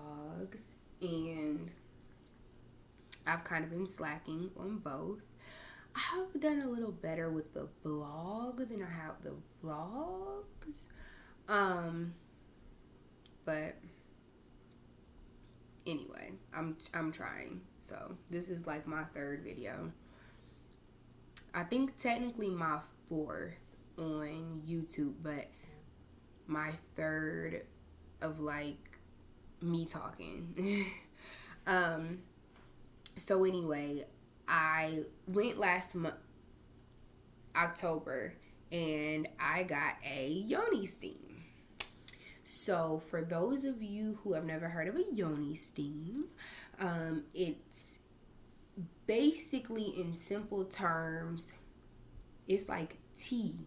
vlogs, and I've kind of been slacking on both. I have done a little better with the blog than I have the vlogs. But anyway, I'm trying. So this is like my third video. I think technically my fourth on YouTube, but my third of like me talking. So anyway, I went last month, October, and I got a yoni steam. So for those of you who have never heard of a yoni steam, it's basically, in simple terms, it's like tea.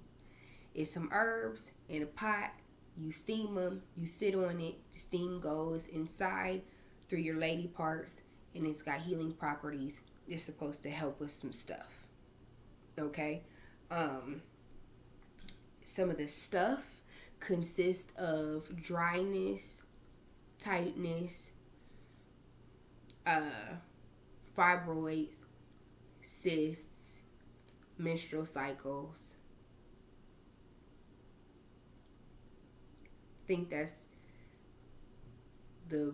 It's some herbs in a pot. You steam them. You sit on it. The steam goes inside through your lady parts, and it's got healing properties. It's supposed to help with some stuff. Okay? Some of the stuff consists of dryness, tightness, fibroids, cysts, menstrual cycles. I think that's the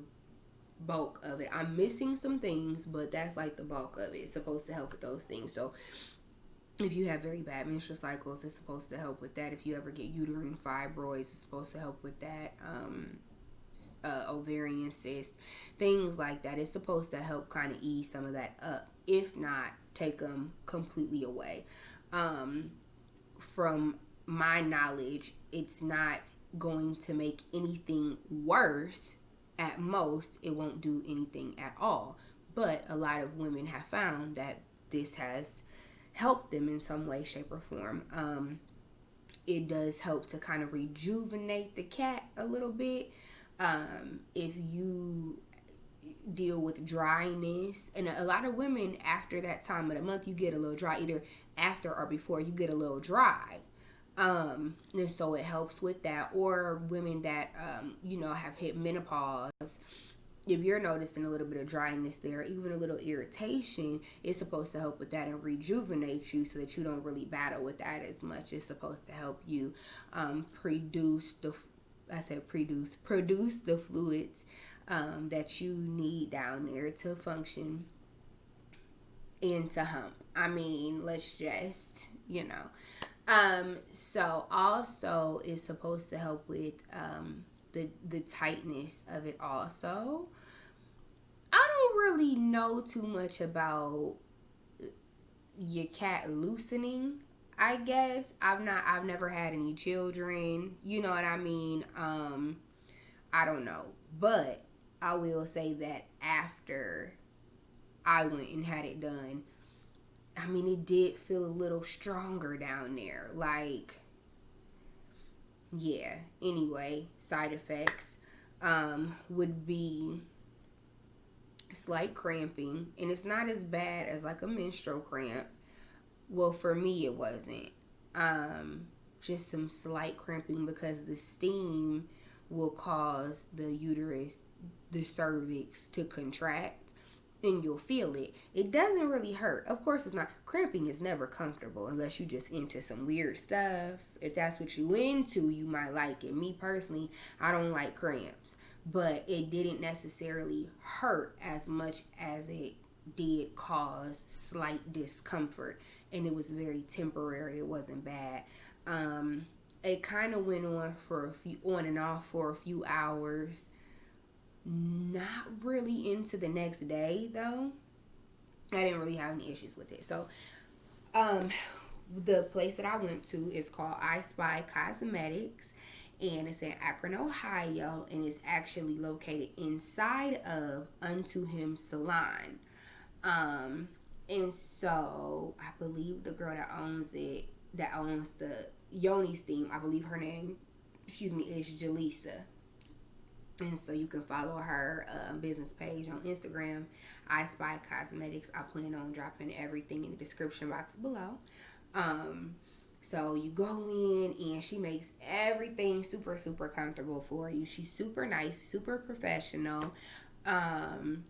bulk of it. I'm missing some things, but that's like the bulk of it. It's supposed to help with those things. So if you have very bad menstrual cycles, it's supposed to help with that. If you ever get uterine fibroids, it's supposed to help with that. Ovarian cyst, things like that. It's supposed to help kind of ease some of that up, if not take them completely away. From my knowledge, it's not going to make anything worse. At most, it won't do anything at all. But a lot of women have found that this has helped them in some way, shape, or form. It does help to kind of rejuvenate the cat a little bit. If you deal with dryness, and a lot of women after that time of the month, you get a little dry, either after or before, you get a little dry. And so it helps with that. Or women that, have hit menopause, if you're noticing a little bit of dryness there, even a little irritation, it's supposed to help with that and rejuvenate you so that you don't really battle with that as much. It's supposed to help you produce the fluids that you need down there to function and to hump. I mean, let's just, so also it's supposed to help with the tightness of it also. I don't really know too much about your cat loosening, I guess. I've never had any children. You know what I mean? I don't know. But I will say that after I went and had it done, I mean, it did feel a little stronger down there. Like, yeah. Anyway, side effects would be slight cramping. And it's not as bad as like a menstrual cramp. Well, for me, it wasn't. Just some slight cramping because the steam will cause the uterus, the cervix to contract, and you'll feel it. It doesn't really hurt. Of course, it's not. Cramping is never comfortable unless you just into some weird stuff. If that's what you into, you might like it. Me personally, I don't like cramps, but it didn't necessarily hurt as much as it did cause slight discomfort, and it was very temporary. It wasn't bad. It kind of went on and off for a few hours. Not really into the next day though. I didn't really have any issues with it. So, the place that I went to is called I Spy Cosmetics, and it's in Akron, Ohio, and it's actually located inside of Unto Him Salon. And so I believe the girl that owns the Yoni Steam, I believe her name, is Jaleesa. And so you can follow her business page on Instagram, I Spy Cosmetics. I plan on dropping everything in the description box below. So you go in and she makes everything super, super comfortable for you. She's super nice, super professional. Um,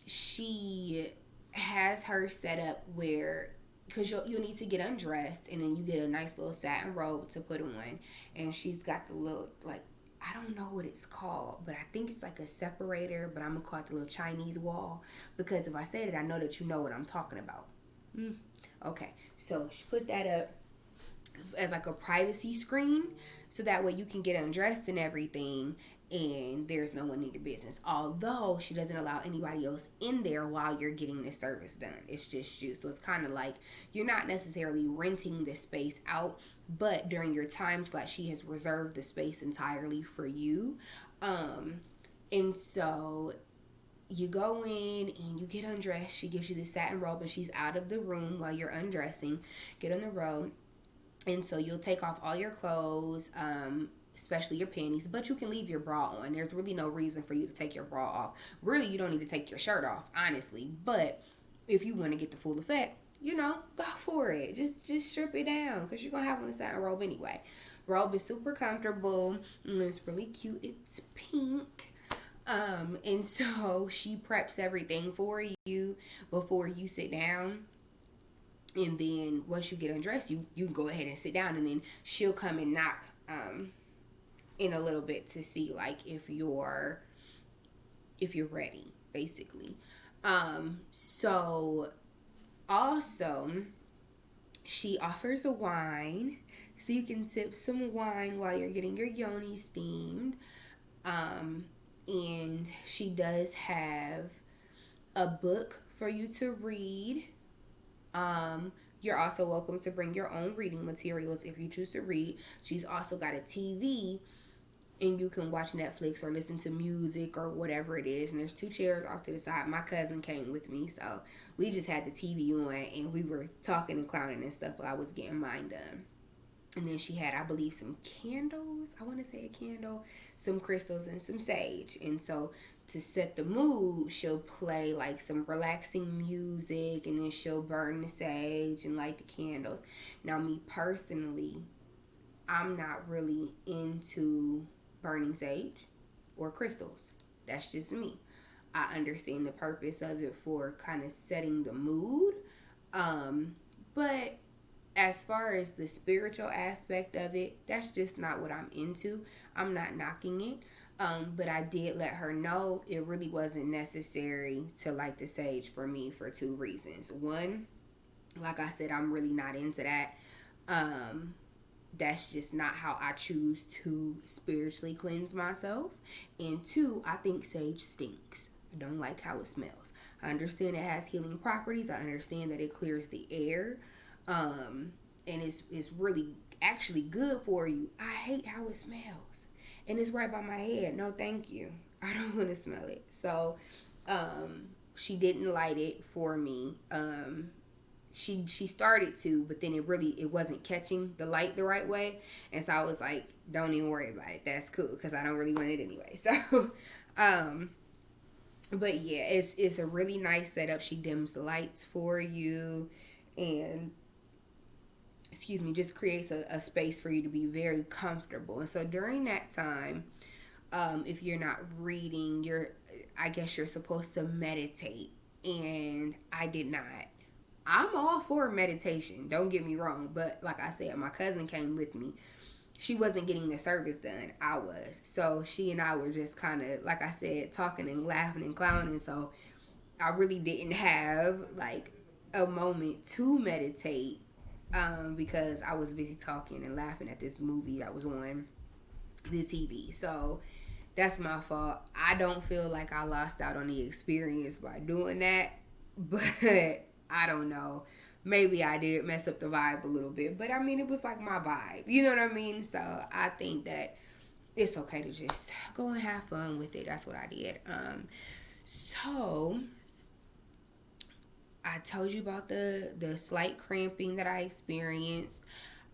she has her set up where, because you'll need to get undressed and then you get a nice little satin robe to put on. And she's got the little, like, I don't know what it's called, but I think it's like a separator, but I'm going to call it the little Chinese wall. Because if I said it, I know that you know what I'm talking about. Okay, so she put that up as like a privacy screen so that way you can get undressed and everything and there's no one in your business, although she doesn't allow anybody else in there while you're getting this service done. It's just you, so it's kind of like you're not necessarily renting the space out, but during your time slot she has reserved the space entirely for you. And so you go in and you get undressed. She gives you the satin robe and she's out of the room while you're undressing. Get on the robe. And so you'll take off all your clothes, especially your panties, but you can leave your bra on. There's really no reason for you to take your bra off. Really, you don't need to take your shirt off, honestly. But if you want to get the full effect, go for it. Just strip it down because you're going to have on a satin robe anyway. Robe is super comfortable. And it's really cute. It's pink. And so she preps everything for you before you sit down. And then once you get undressed, you can go ahead and sit down, and then she'll come and knock in a little bit to see like if you're ready, basically. So also she offers a wine, so you can sip some wine while you're getting your yoni steamed. And she does have a book for you to read. You're also welcome to bring your own reading materials if you choose to read. She's also got a TV and you can watch Netflix or listen to music or whatever it is. And there's 2 chairs off to the side. My cousin came with me, so we just had the TV on and we were talking and clowning and stuff while I was getting mine done. And then she had, I believe, some candles. I want to say a candle, some crystals, and some sage. And so to set the mood, she'll play like some relaxing music, and then she'll burn the sage and light the candles. Now, me personally, I'm not really into burning sage or crystals. That's just me. I understand the purpose of it for kind of setting the mood. But as far as the spiritual aspect of it, that's just not what I'm into. I'm not knocking it. But I did let her know it really wasn't necessary to light the sage for me for 2 reasons. One, like I said, I'm really not into that. That's just not how I choose to spiritually cleanse myself. And 2, I think sage stinks. I don't like how it smells. I understand it has healing properties. I understand that it clears the air. And it's really actually good for you. I hate how it smells. And it's right by my head. No, thank you. I don't want to smell it. So, she didn't light it for me. She started to, but then it wasn't catching the light the right way. And so I was like, don't even worry about it. That's cool because I don't really want it anyway. So, but yeah, it's a really nice setup. She dims the lights for you and just creates a space for you to be very comfortable. And so during that time, if you're not reading, I guess you're supposed to meditate. And I did not. I'm all for meditation, don't get me wrong. But like I said, my cousin came with me. She wasn't getting the service done. I was. So she and I were just kind of, like I said, talking and laughing and clowning. So I really didn't have like a moment to meditate. Because I was busy talking and laughing at this movie that was on the TV. So that's my fault. I don't feel like I lost out on the experience by doing that. But I don't know. Maybe I did mess up the vibe a little bit. But I mean, it was like my vibe. You know what I mean? So I think that it's okay to just go and have fun with it. That's what I did. So I told you about the slight cramping that I experienced.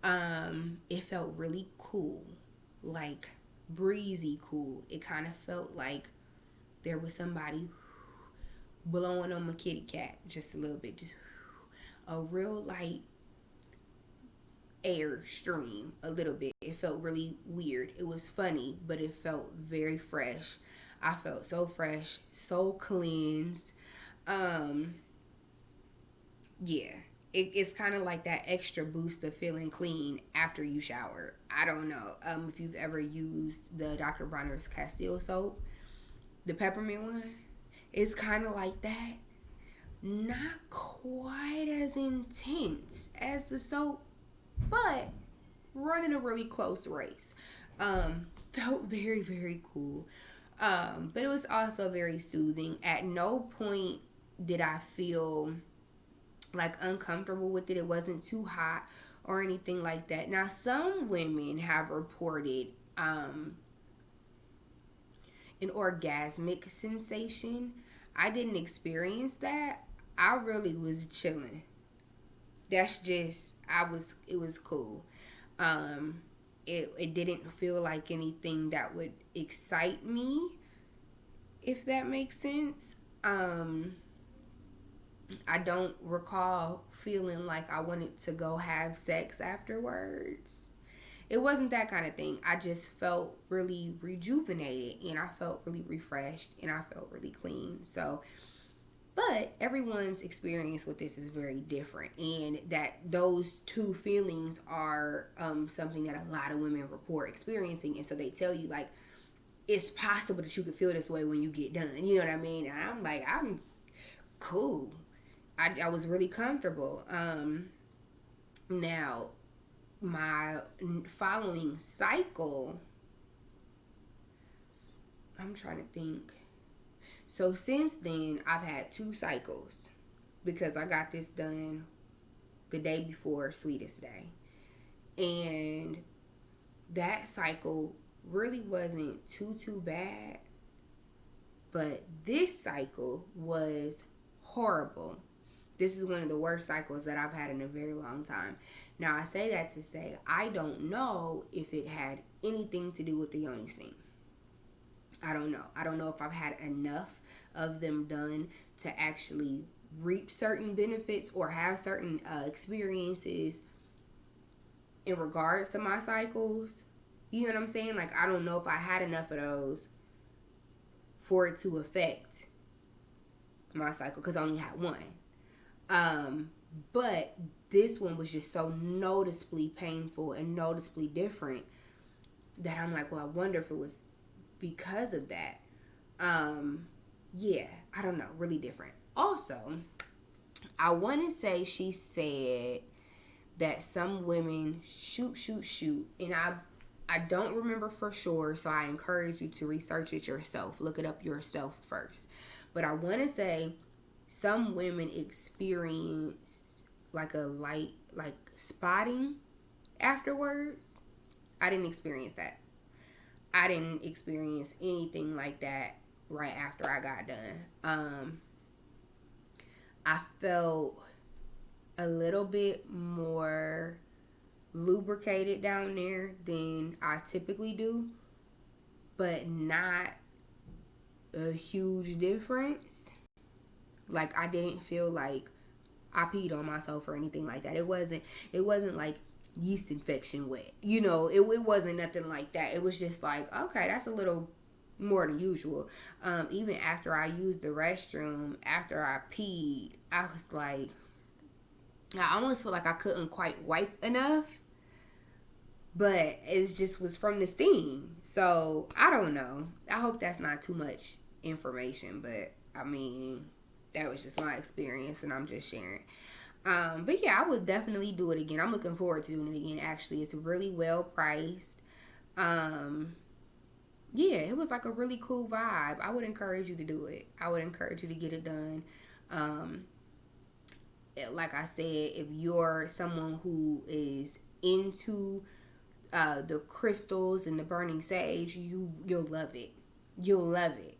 It felt really cool, like breezy cool. It kind of felt like there was somebody blowing on my kitty cat just a little bit, just a real light Airstream a little bit. It felt really weird. It was funny, but it felt very fresh. I felt so fresh, so cleansed. Um, yeah. It's kind of like that extra boost of feeling clean after you shower. I don't know if you've ever used the Dr. Bronner's Castile soap, the peppermint one. It's kind of like that. Not quite as intense as the soap, but running a really close race. Felt very, very cool. But it was also very soothing. At no point did I feel like uncomfortable with it. It wasn't too hot or anything like that. Now, some women have reported an orgasmic sensation. I didn't experience that. I really was chilling. That's just it was cool. It didn't feel like anything that would excite me, if that makes sense. I don't recall feeling like I wanted to go have sex afterwards. It wasn't that kind of thing. I just felt really rejuvenated, and I felt really refreshed, and I felt really clean. So, but everyone's experience with this is very different, and that those two feelings are something that a lot of women report experiencing, and so they tell you like it's possible that you could feel this way when you get done. You know what I mean? And I'm like, I'm cool. I was really comfortable. Now, my following cycle, I'm trying to think. So since then, I've had 2 cycles because I got this done the day before Sweetest Day. And that cycle really wasn't too bad. But this cycle was horrible. This is one of the worst cycles that I've had in a very long time. Now, I say that to say I don't know if it had anything to do with the yoni steam. I don't know. I don't know if I've had enough of them done to actually reap certain benefits or have certain experiences in regards to my cycles. You know what I'm saying? Like, I don't know if I had enough of those for it to affect my cycle because I only had one. But this one was just so noticeably painful and noticeably different that I'm like, well, I wonder if it was because of that. Yeah, I don't know, really different. Also, I want to say she said that some women shoot, and I don't remember for sure, so I encourage you to research it yourself. Look it up yourself first. But I want to say some women experience like a light, like spotting afterwards. I didn't experience that. I didn't experience anything like that right after I got done. I felt a little bit more lubricated down there than I typically do, but not a huge difference. Like, I didn't feel like I peed on myself or anything like that. It wasn't like yeast infection wet. You know, it wasn't nothing like that. It was just like, okay, that's a little more than usual. Even after I used the restroom, after I peed, I was like, I almost feel like I couldn't quite wipe enough. But it just was from the steam. So, I don't know. I hope that's not too much information. But, I mean, that was just my experience and I'm just sharing. But yeah, I would definitely do it again. I'm looking forward to doing it again. Actually, it's really well priced. Yeah, it was like a really cool vibe. I would encourage you to do it. I would encourage you to get it done. Like I said, if you're someone who is into the crystals and the burning sage, you'll love it. You'll love it.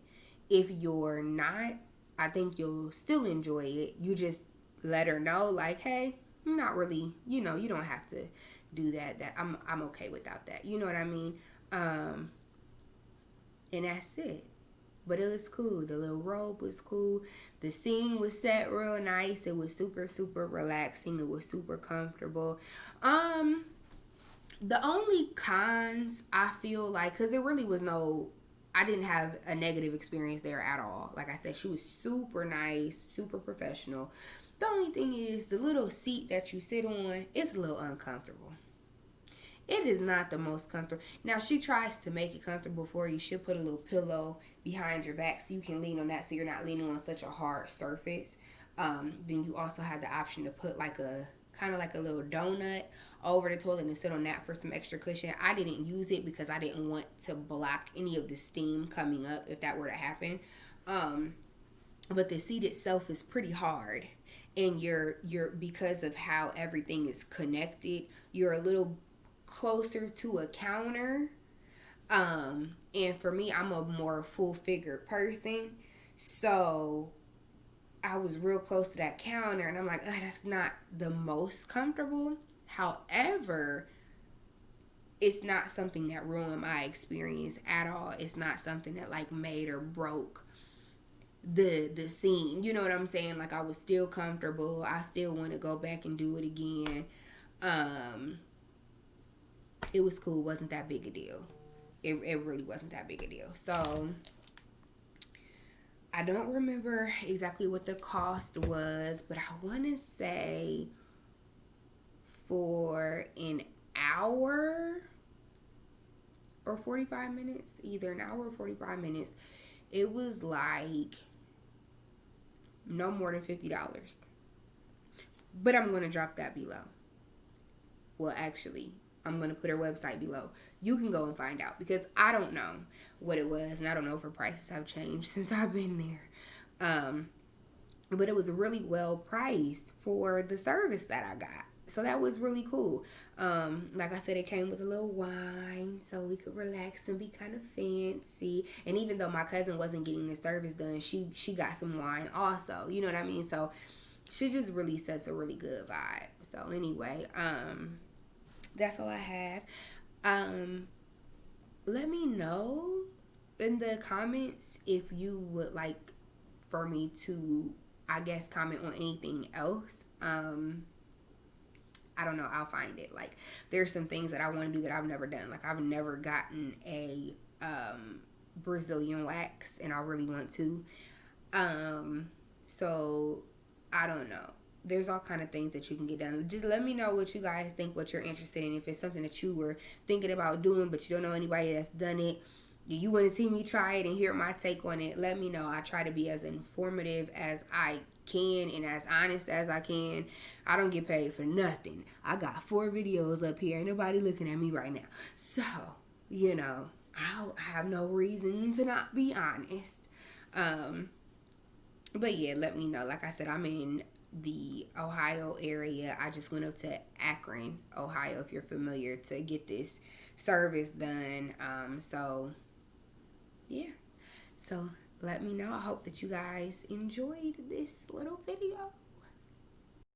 If you're not, I think you'll still enjoy it. You just let her know, like, hey, I'm not really, you don't have to do that. That I'm okay without that. You know what I mean? And that's it. But it was cool. The little robe was cool. The scene was set real nice. It was super, super relaxing. It was super comfortable. The only cons I feel like, because there really was no, I didn't have a negative experience there at all. Like I said, she was super nice, super professional. The only thing is the little seat that you sit on, it's a little uncomfortable. It is not the most comfortable. Now she tries to make it comfortable for you. She'll put a little pillow behind your back so you can lean on that, so you're not leaning on such a hard surface. Then you also have the option to put like a kind of like a little donut over the toilet and sit on that for some extra cushion. I didn't use it because I didn't want to block any of the steam coming up if that were to happen. But the seat itself is pretty hard, and you're because of how everything is connected, you're a little closer to a counter. And for me, I'm a more full figured person, so I was real close to that counter, and I'm like, that's not the most comfortable. However, it's not something that ruined my experience at all. It's not something that like made or broke the scene. You know what I'm saying? Like, I was still comfortable. I still want to go back and do it again. It was cool. It wasn't that big a deal. It really wasn't that big a deal. So I don't remember exactly what the cost was, but I want to say for an hour or 45 minutes, either an hour or 45 minutes, it was like no more than $50. But I'm going to drop that below. Well, actually, I'm going to put her website below. You can go and find out, because I don't know what it was, and I don't know if her prices have changed since I've been there. But it was really well priced for the service that I got. So that was really cool. Like I said, it came with a little wine so we could relax and be kind of fancy. And even though my cousin wasn't getting the service done, she got some wine also. You know what I mean? So she just really sets a really good vibe. So anyway, that's all I have. Let me know in the comments if you would like for me to, I guess, comment on anything else. I don't know. I'll find it. Like, there's some things that I want to do that I've never done. Like, I've never gotten a Brazilian wax, and I really want to. So I don't know. There's all kind of things that you can get done. Just let me know what you guys think, what you're interested in. If it's something that you were thinking about doing, but you don't know anybody that's done it, do you want to see me try it and hear my take on it? Let me know. I try to be as informative as I can and as honest as I can. I don't get paid for nothing. I got 4 videos up here. Ain't nobody looking at me right now. So, you know, I have no reason to not be honest. But yeah, let me know. Like I said, I'm in the Ohio area. I just went up to Akron, Ohio, if you're familiar, to get this service done. So yeah. So let me know. I hope that you guys enjoyed this little video.